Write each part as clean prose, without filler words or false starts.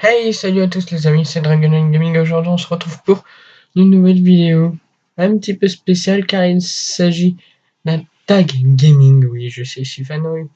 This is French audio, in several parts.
Hey, salut à tous les amis, c'est Dragon Gaming. Aujourd'hui, on se retrouve pour une nouvelle vidéo un petit peu spéciale car il s'agit d'un tag gaming. Oui, je sais, je suis fanboy.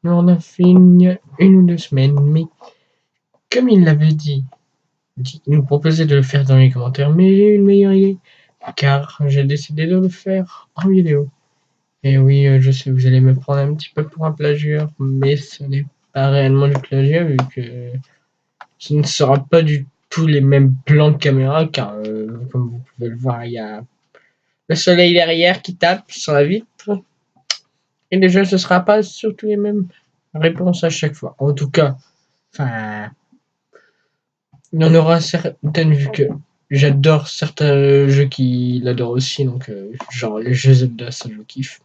Mais on a fait une ou deux semaines. Mais comme il l'avait il nous proposait de le faire dans les commentaires. Mais j'ai eu une meilleure idée car j'ai décidé de le faire en vidéo. Et oui, je sais, vous allez me prendre un petit peu pour un plagieur, mais ce n'est pas réellement du plagiat vu que ce ne sera pas du tout les mêmes plans de caméra car comme vous pouvez le voir, il y a le soleil derrière qui tape sur la vitre et déjà ce sera pas surtout les mêmes réponses à chaque fois. En tout cas, enfin, il y en aura certaines vu que j'adore certains jeux qu'il adore aussi, donc genre les jeux Zelda, ça je kiffe.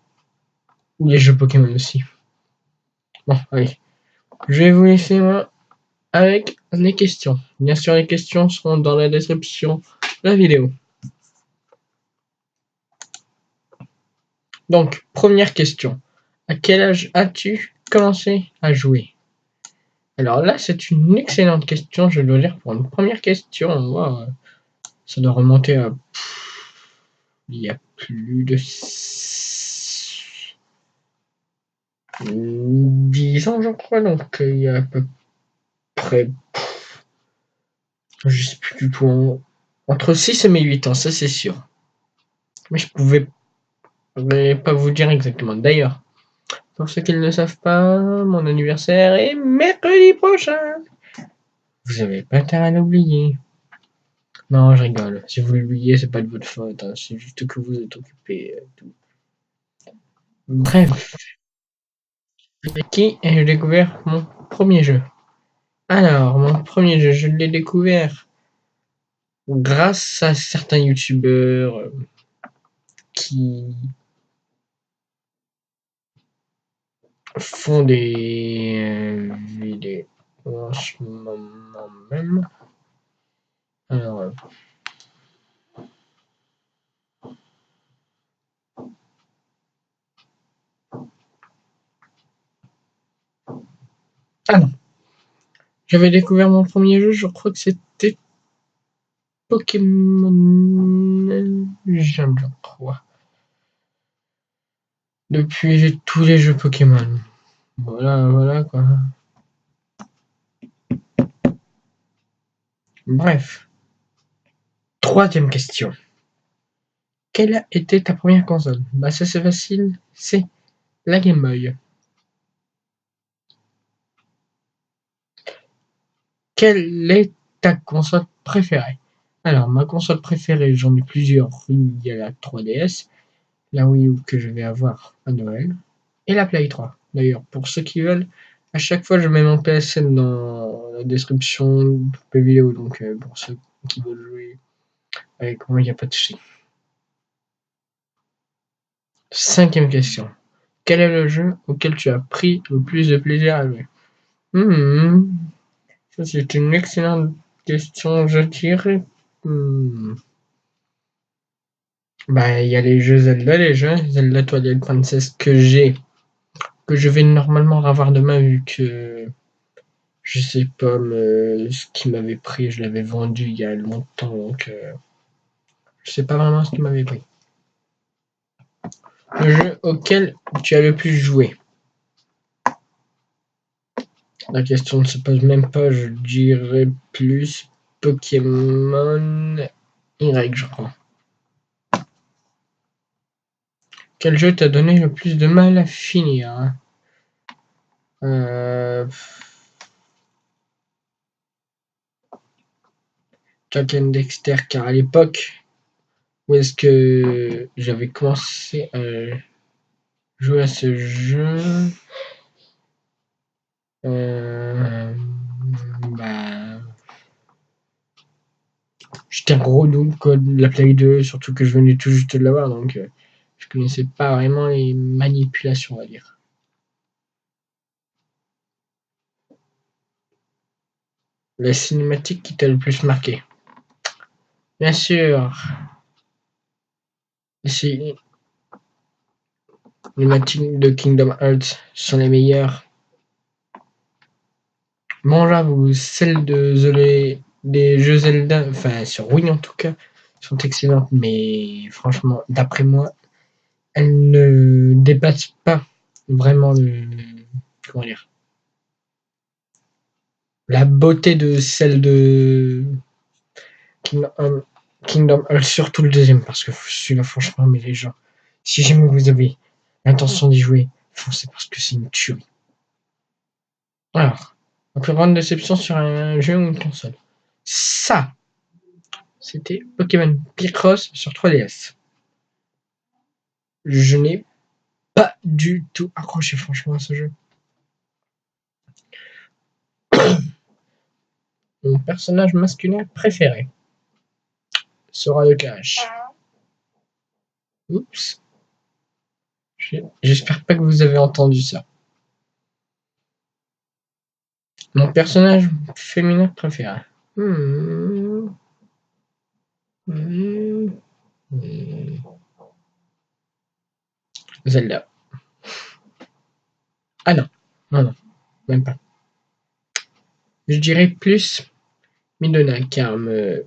Ou les jeux Pokémon aussi. Bon, allez. Je vais vous laisser moi avec les questions. Bien sûr, les questions seront dans la description de la vidéo. Donc, première question. À quel âge as-tu commencé à jouer? Alors là, c'est une excellente question, je dois dire, pour une première question. Moi, ça doit remonter à il y a plus de 10 ans, je crois. Donc, il y a à peu près, je sais plus du tout, entre 6 et 8 ans, ça c'est sûr. Mais je pouvais pas vous dire exactement. D'ailleurs, pour ceux qui ne le savent pas, mon anniversaire est mercredi prochain. Vous avez pas intérêt à l'oublier. Non, je rigole. Si vous l'oubliez, c'est pas de votre faute, hein. C'est juste que vous êtes occupé. Tout. Bref, avec qui ai-je découvert mon premier jeu? Alors, mon premier jeu, je l'ai découvert grâce à certains youtubeurs qui font des vidéos en ce moment même. Alors, ah non, j'avais découvert mon premier jeu, je crois que c'était Pokémon Jam, je crois. Depuis, j'ai tous les jeux Pokémon. Voilà, voilà quoi. Bref. Troisième question. Quelle a été ta première console? Bah ça c'est facile, c'est la Game Boy. Quelle est ta console préférée? Alors, ma console préférée, j'en ai plusieurs. Il y a la 3DS, la Wii U que je vais avoir à Noël, et la Play 3. D'ailleurs, pour ceux qui veulent, à chaque fois je mets mon PSN dans la description de la vidéo, donc pour ceux qui veulent jouer avec moi, il n'y a pas de souci. Cinquième question. Quel est le jeu auquel tu as pris le plus de plaisir à jouer? Hmm, Ça c'est une excellente question, je dirais. Hmm, Bah, il y a les jeux Zelda, les jeux Zelda Twilight Princess que je vais normalement avoir demain vu que je sais pas ce qui m'avait pris, je l'avais vendu il y a longtemps donc je sais pas vraiment ce qui m'avait pris. Le jeu auquel tu as le plus joué. La question ne se pose même pas, je dirais plus Pokémon Y, je crois. Quel jeu t'a donné le plus de mal à finir, hein? Jack and Dexter, car à l'époque où est-ce que j'avais commencé à jouer à ce jeu, euh, bah, j'étais un gros noob quoi, de la Play 2, surtout que je venais tout juste de l'avoir, donc je connaissais pas vraiment les manipulations, on va dire. La cinématique qui t'a le plus marqué? Bien sûr, les cinématiques de Kingdom Hearts sont les meilleures. Bon, j'avoue, celles des jeux Zelda, enfin sur Wii en tout cas, sont excellentes, mais franchement, d'après moi, elles ne dépassent pas vraiment comment dire, la beauté de celle de Kingdom, Kingdom Hearts, surtout le deuxième, parce que celui-là, franchement, mais les gens, si jamais vous avez l'intention d'y jouer, foncez parce que c'est une tuerie. Alors, la plus grande déception sur un jeu ou une console. Ça, c'était Pokémon Picross sur 3DS. Je n'ai pas du tout accroché franchement à ce jeu. Mon personnage masculin préféré sera le Clash. Oups. J'espère pas que vous avez entendu ça. Mon personnage féminin préféré. Hmm. Hmm. Hmm. Zelda. Ah non. Non, non. Même pas. Je dirais plus Midona, car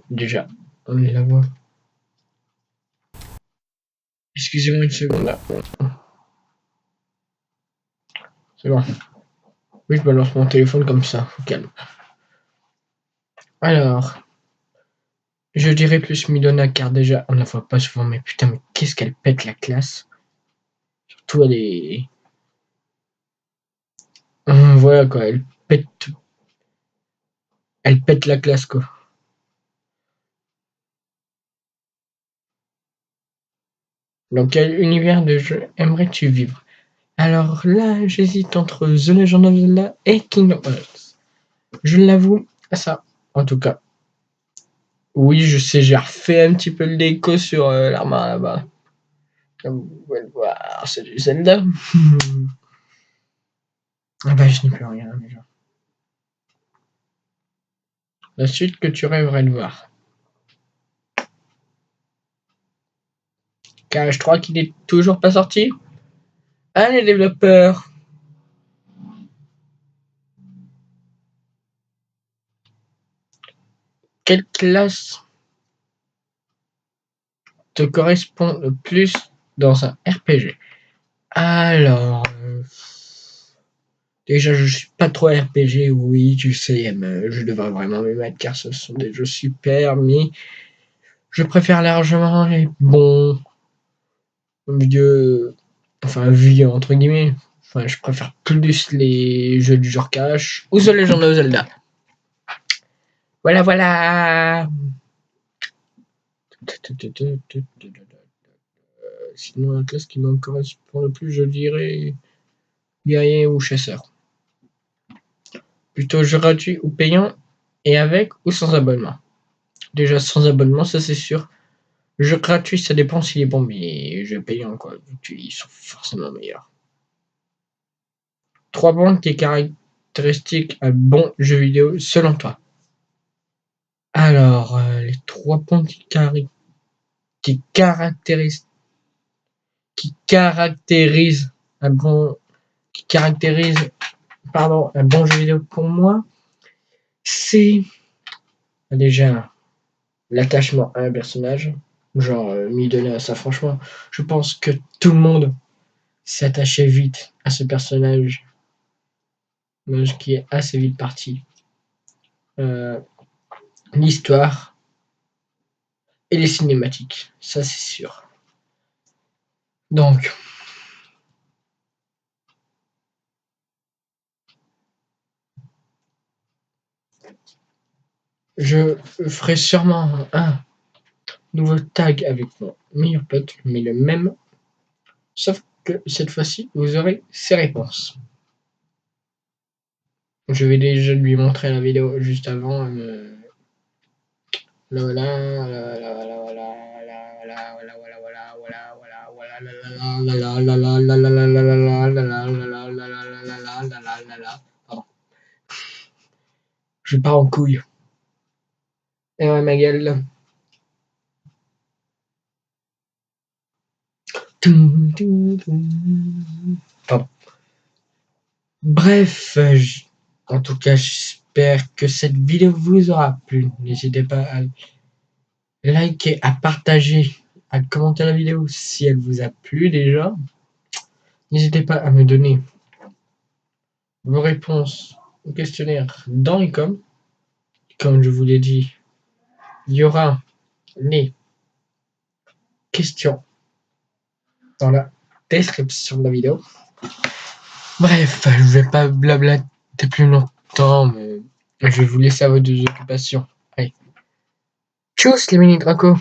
déjà, on la voit. Excusez-moi une seconde là. C'est bon. Oui, je balance mon téléphone comme ça. Au calme. Alors, je dirais plus Midona, car déjà, on la voit pas souvent, mais putain, mais qu'est-ce qu'elle pète la classe. Surtout, elle est. Voilà quoi, elle pète la classe quoi. Dans quel univers de jeu aimerais-tu vivre? Alors là, j'hésite entre The Legend of Zelda et Kingdom Hearts. Je l'avoue, ça, en tout cas. Oui, je sais, j'ai refait un petit peu le déco sur l'armoire là-bas. Comme vous pouvez le voir, c'est du Zelda. Ah bah, je n'ai plus rien déjà. La suite que tu rêverais de voir. KH3 qui n'est toujours pas sorti. Ah, les développeurs. Quelle classe te correspond le plus dans un RPG? Alors, déjà, je suis pas trop RPG, oui, tu sais, je devrais vraiment m'y mettre car ce sont des jeux super, mais je préfère largement les bons vieux, enfin vieux entre guillemets. Enfin, je préfère plus les jeux du genre Cash ou The Legend of Zelda. Voilà, voilà. Sinon, la classe qui me correspond le plus, je dirais guerrier ou chasseur. Plutôt jeu gratuit ou payant, et avec ou sans abonnement. Déjà sans abonnement, ça c'est sûr. Jeu gratuit, ça dépend s'il est bon, mais jeu payant, quoi. Ils sont forcément meilleurs. 3 points qui est caractéristique à bon jeu vidéo selon toi. Alors, les 3 points qui caractérisent qui caractérise un bon qui caractérise un bon jeu vidéo pour moi, c'est déjà l'attachement à un personnage, genre Midona, ça franchement, je pense que tout le monde s'attachait vite à ce personnage qui est assez vite parti. Euh, L'histoire et les cinématiques, ça c'est sûr. Donc, je ferai sûrement un nouveau tag avec mon meilleur pote, mais le même, sauf que cette fois-ci, vous aurez ses réponses. Je vais déjà lui montrer la vidéo juste avant. Pardon. Je pars en couille. Et ouais, ma gueule. Pardon. Bref, en tout cas, j'espère que cette vidéo vous aura plu. N'hésitez pas à liker, à partager, à commenter la vidéo si elle vous a plu déjà. N'hésitez pas à me donner vos réponses au questionnaire dans les coms. Comme je vous l'ai dit, il y aura les questions dans la description de la vidéo. Bref, je vais pas blablater plus longtemps, mais je vais vous laisser à vos deux occupations. Allez, tchuss les mini dracos.